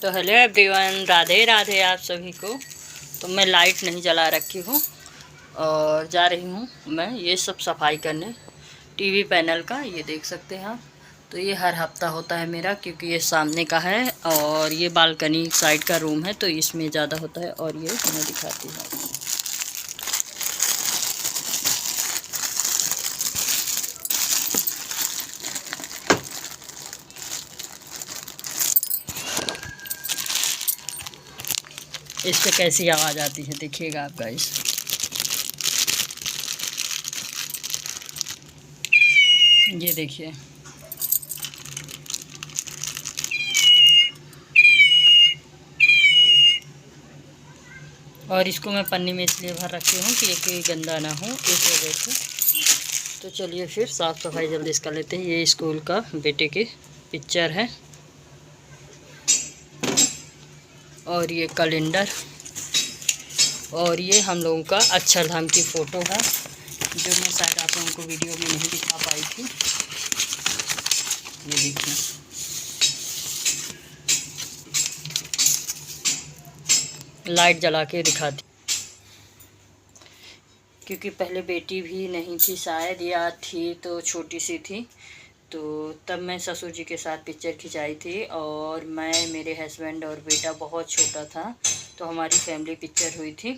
तो hello everyone, Radhe Radhe आप सभी को। तो मैं लाइट नहीं जला रखी हूँ और जा रही हूँ मैं ये सब सफाई करने। टीवी पैनल का ये देख सकते हैं आप। तो ये हर हफ्ता होता है मेरा, क्योंकि ये सामने का है और ये बालकनी साइड का रूम है, तो इसमें ज़्यादा होता है। और ये मैं दिखाती हूँ, इस पे कैसी आवाज़ आती है देखिएगा आप गाइस। ये देखिए, और इसको मैं पन्नी में इसलिए भर रखी हूँ कि ये गंदा ना हो, इस वजह से। तो चलिए फिर साफ़ सफाई जल्दी इसका लेते हैं। ये स्कूल का बेटे की पिक्चर है और ये कैलेंडर, और ये हम लोगों का अक्षरधाम की फ़ोटो है, जो मैं शायद आप लोगों को वीडियो में नहीं दिखा पाई थी। ये देखिए, लाइट जला के दिखाती, क्योंकि पहले बेटी भी नहीं थी शायद, या थी तो छोटी सी थी। तो तब मैं ससुर जी के साथ पिक्चर खिंचाई थी, और मैं, मेरे हस्बैंड और बेटा बहुत छोटा था, तो हमारी फैमिली पिक्चर हुई थी।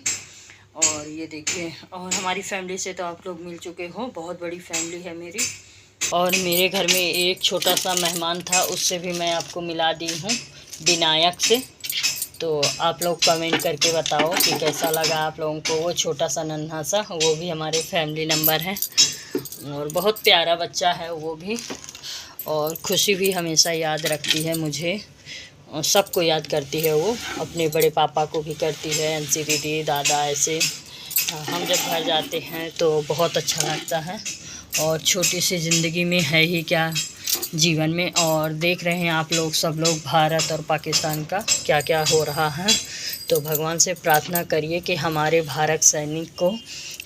और ये देखिए, और हमारी फैमिली से तो आप लोग मिल चुके हो, बहुत बड़ी फैमिली है मेरी। और मेरे घर में एक छोटा सा मेहमान था, उससे भी मैं आपको मिला दी हूँ, विनायक से। तो आप लोग कमेंट करके बताओ कि कैसा लगा आप लोगों को वो छोटा सा नन्हा सा। वो भी हमारे फैमिली नंबर है और बहुत प्यारा बच्चा है वो भी। और खुशी भी हमेशा याद रखती है मुझे, और सबको याद करती है वो, अपने बड़े पापा को भी करती है, अंशी दीदी, दादा, ऐसे। हम जब घर जाते हैं तो बहुत अच्छा लगता है। और छोटी सी ज़िंदगी में है ही क्या जीवन में। और देख रहे हैं आप लोग, सब लोग, भारत और पाकिस्तान का क्या क्या हो रहा है। तो भगवान से प्रार्थना करिए कि हमारे भारत सैनिक को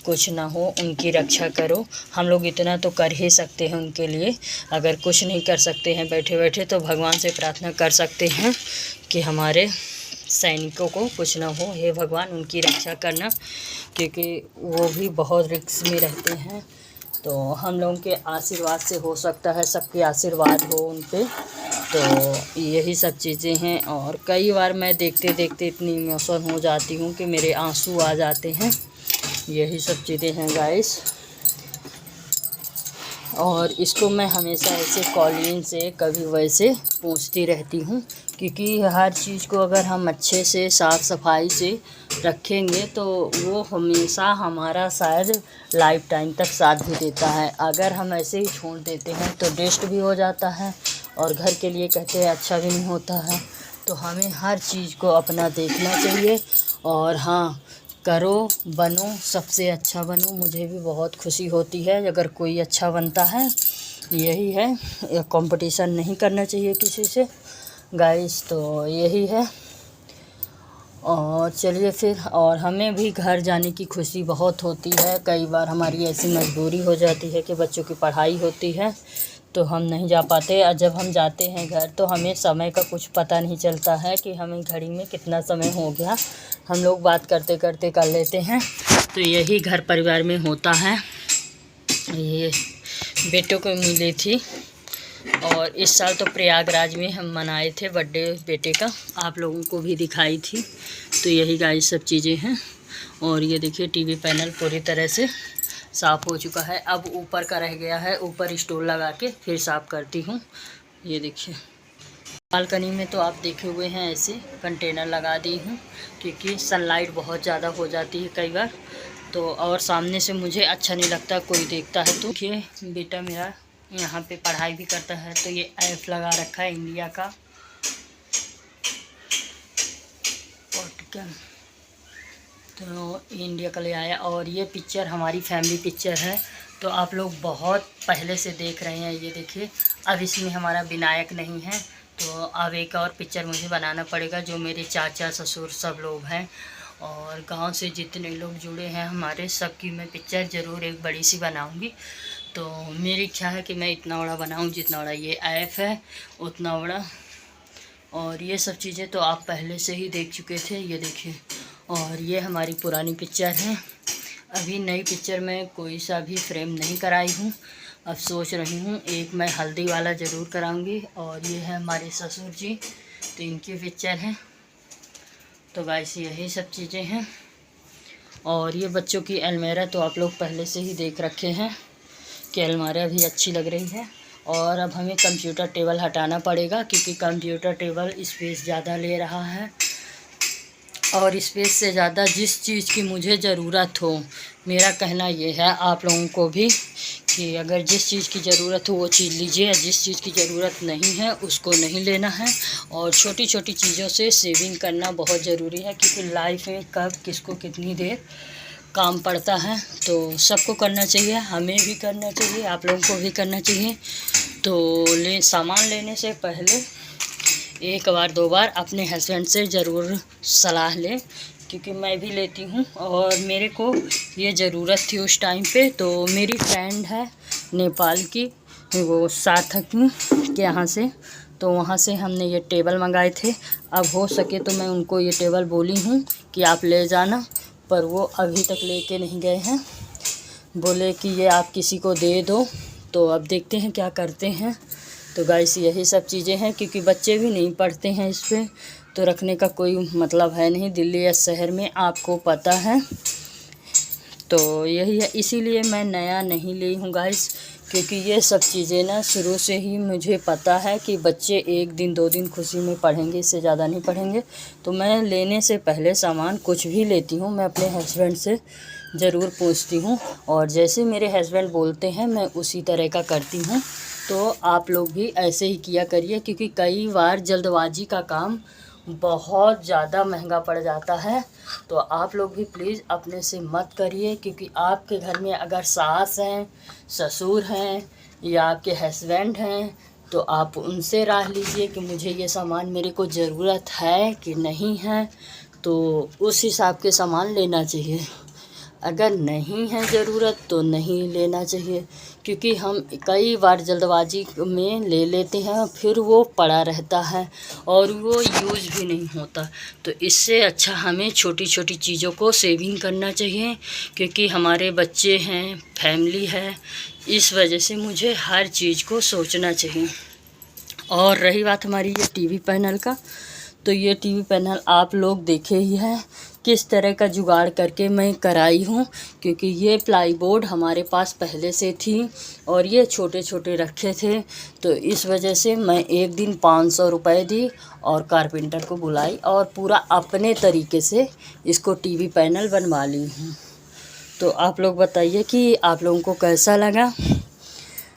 कुछ ना हो, उनकी रक्षा करो। हम लोग इतना तो कर ही सकते हैं उनके लिए। अगर कुछ नहीं कर सकते हैं बैठे बैठे, तो भगवान से प्रार्थना कर सकते हैं कि हमारे सैनिकों को कुछ ना हो। हे भगवान, उनकी रक्षा करना, क्योंकि वो भी बहुत रिस्क में रहते हैं। तो हम लोगों के आशीर्वाद से हो सकता है, सबके आशीर्वाद हो उन पे। तो यही सब चीज़ें हैं। और कई बार मैं देखते देखते इतनी इमोशन हो जाती हूँ कि मेरे आंसू आ जाते हैं। यही सब चीज़ें हैं गाइस। और इसको मैं हमेशा ऐसे कॉलिन से कभी वैसे पूछती रहती हूँ, क्योंकि हर चीज़ को अगर हम अच्छे से साफ़ सफाई से रखेंगे तो वो हमेशा हमारा शायद लाइफ टाइम तक साथ भी देता है। अगर हम ऐसे ही छोड़ देते हैं तो वेस्ट भी हो जाता है, और घर के लिए कहते हैं अच्छा भी नहीं होता है। तो हमें हर चीज़ को अपना देखना चाहिए। और हाँ, करो, बनो, सबसे अच्छा बनो। मुझे भी बहुत खुशी होती है अगर कोई अच्छा बनता है। यही है, कंपटीशन नहीं करना चाहिए किसी से गाइस। तो यही है। और चलिए फिर, और हमें भी घर जाने की खुशी बहुत होती है। कई बार हमारी ऐसी मजबूरी हो जाती है कि बच्चों की पढ़ाई होती है, तो हम नहीं जा पाते। और जब हम जाते हैं घर, तो हमें समय का कुछ पता नहीं चलता है कि हमें घड़ी में कितना समय हो गया। हम लोग बात करते करते कर लेते हैं। तो यही घर परिवार में होता है। ये बेटों को मिली थी, और इस साल तो प्रयागराज में हम मनाए थे बर्थडे बेटे का, आप लोगों को भी दिखाई थी। तो यही गाइस सब चीज़ें हैं। और ये देखिए, टीवी पैनल पूरी तरह से साफ़ हो चुका है। अब ऊपर का रह गया है, ऊपर स्टूल लगा के फिर साफ़ करती हूँ। ये देखिए, बालकनी में तो आप देखे हुए हैं ऐसे कंटेनर लगा दी हूँ, क्योंकि सनलाइट बहुत ज़्यादा हो जाती है कई बार। तो और सामने से मुझे अच्छा नहीं लगता कोई देखता है। तो देखिए, बेटा मेरा यहाँ पे पढ़ाई भी करता है, तो ये ऐप लगा रखा है इंडिया का, तो इंडिया का ले आया। और ये पिक्चर हमारी फैमिली पिक्चर है, तो आप लोग बहुत पहले से देख रहे हैं। ये देखिए, अब इसमें हमारा विनायक नहीं है, तो अब एक और पिक्चर मुझे बनाना पड़ेगा, जो मेरे चाचा ससुर सब लोग हैं, और गांव से जितने लोग जुड़े हैं हमारे, सबकी मैं पिक्चर ज़रूर एक बड़ी सी बनाऊंगी। तो मेरी इच्छा है कि मैं इतना बड़ा बनाऊं जितना बड़ा ये ऐप है, उतना बड़ा और ये सब चीज़ें तो आप पहले से ही देख चुके थे, ये देखिए। और ये हमारी पुरानी पिक्चर है। अभी नई पिक्चर में कोई सा भी फ्रेम नहीं कराई हूँ। अब सोच रही हूँ एक मैं हल्दी वाला ज़रूर कराऊंगी। और ये है हमारे ससुर जी, तो इनकी पिक्चर है। तो गाइस यही सब चीज़ें हैं। और ये बच्चों की अलमीरा तो आप लोग पहले से ही देख रखे हैं कि अलमारियाँ भी अच्छी लग रही है। और अब हमें कंप्यूटर टेबल हटाना पड़ेगा क्योंकि कंप्यूटर टेबल स्पेस ज़्यादा ले रहा है। और स्पेस से ज़्यादा जिस चीज़ की मुझे ज़रूरत हो, मेरा कहना ये है आप लोगों को भी कि अगर जिस चीज़ की ज़रूरत हो वो चीज़ लीजिए, जिस चीज़ की ज़रूरत नहीं है उसको नहीं लेना है। और छोटी छोटी चीज़ों से सेविंग करना बहुत ज़रूरी है क्योंकि लाइफ में कब किसको कितनी देर काम पड़ता है, तो सबको करना चाहिए, हमें भी करना चाहिए, आप लोगों को भी करना चाहिए। तो सामान लेने से पहले एक बार दो बार अपने हस्बैंड से ज़रूर सलाह लें क्योंकि मैं भी लेती हूँ और मेरे को ये ज़रूरत थी उस टाइम पे। तो मेरी फ्रेंड है नेपाल की, वो सार्थक के यहाँ से, तो वहाँ से हमने ये टेबल मंगाए थे। अब हो सके तो मैं उनको ये टेबल बोली हूँ कि आप ले जाना, पर वो अभी तक लेके नहीं गए हैं। बोले कि ये आप किसी को दे दो, तो अब देखते हैं क्या करते हैं। तो गाइस यही सब चीज़ें हैं क्योंकि बच्चे भी नहीं पढ़ते हैं इस पर, तो रखने का कोई मतलब है नहीं दिल्ली या शहर में, आपको पता है। तो यही है, इसीलिए मैं नया नहीं ली हूँ गाइस, क्योंकि ये सब चीज़ें ना शुरू से ही मुझे पता है कि बच्चे 1 दिन 2 दिन खुशी में पढ़ेंगे, इससे ज़्यादा नहीं पढ़ेंगे। तो मैं लेने से पहले सामान कुछ भी लेती हूँ मैं अपने हस्बैंड से ज़रूर पूछती हूँ, और जैसे मेरे हस्बैंड बोलते हैं मैं उसी तरह का करती हूँ। तो आप लोग भी ऐसे ही किया करिए क्योंकि कई बार जल्दबाजी का काम बहुत ज़्यादा महंगा पड़ जाता है। तो आप लोग भी प्लीज़ अपने से मत करिए क्योंकि आपके घर में अगर सास हैं, ससुर हैं या आपके हस्बैंड हैं, तो आप उनसे राय लीजिए कि मुझे ये सामान मेरे को ज़रूरत है कि नहीं है, तो उस हिसाब के सामान लेना चाहिए। अगर नहीं है ज़रूरत तो नहीं लेना चाहिए क्योंकि हम कई बार जल्दबाजी में ले लेते हैं, फिर वो पड़ा रहता है और वो यूज़ भी नहीं होता। तो इससे अच्छा हमें छोटी छोटी चीज़ों को सेविंग करना चाहिए क्योंकि हमारे बच्चे हैं, फैमिली है, इस वजह से मुझे हर चीज़ को सोचना चाहिए। और रही बात हमारी ये टीवी पैनल का, तो ये टीवी पैनल आप लोग देखे ही हैं किस तरह का जुगाड़ करके मैं कराई हूँ, क्योंकि ये प्लाई बोर्ड हमारे पास पहले से थी और ये छोटे छोटे रखे थे। तो इस वजह से मैं एक दिन 500 रुपये दी और कारपेंटर को बुलाई और पूरा अपने तरीके से इसको टीवी पैनल बनवा ली हूँ। तो आप लोग बताइए कि आप लोगों को कैसा लगा।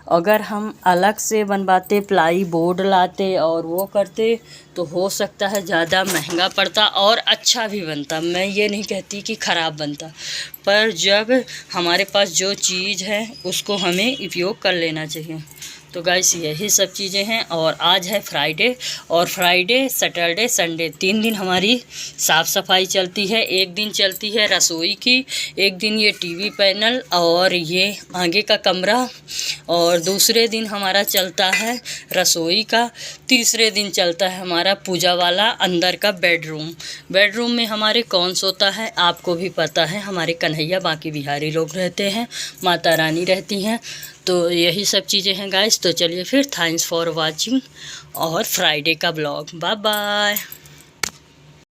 अगर हम अलग से बनवाते, प्लाई बोर्ड लाते और वो करते, तो हो सकता है ज़्यादा महंगा पड़ता और अच्छा भी बनता। मैं ये नहीं कहती कि ख़राब बनता, पर जब हमारे पास जो चीज़ है उसको हमें उपयोग कर लेना चाहिए। तो गाइस यही सब चीज़ें हैं। और आज है फ्राइडे, और फ्राइडे, सैटरडे, संडे 3 दिन हमारी साफ़ सफाई चलती है। एक दिन चलती है रसोई की, एक दिन ये टीवी पैनल और ये आगे का कमरा, और दूसरे दिन हमारा चलता है रसोई का, तीसरे दिन चलता है हमारा पूजा वाला अंदर का बेडरूम। बेडरूम में हमारे कौन सोता है आपको भी पता है, हमारे कन्हैया बाकी बिहारी लोग रहते हैं, माता रानी रहती हैं। तो यही सब चीज़ें हैं गाइस। तो चलिए फिर, थैंक्स फॉर वाचिंग और फ्राइडे का ब्लॉग। Bye bye.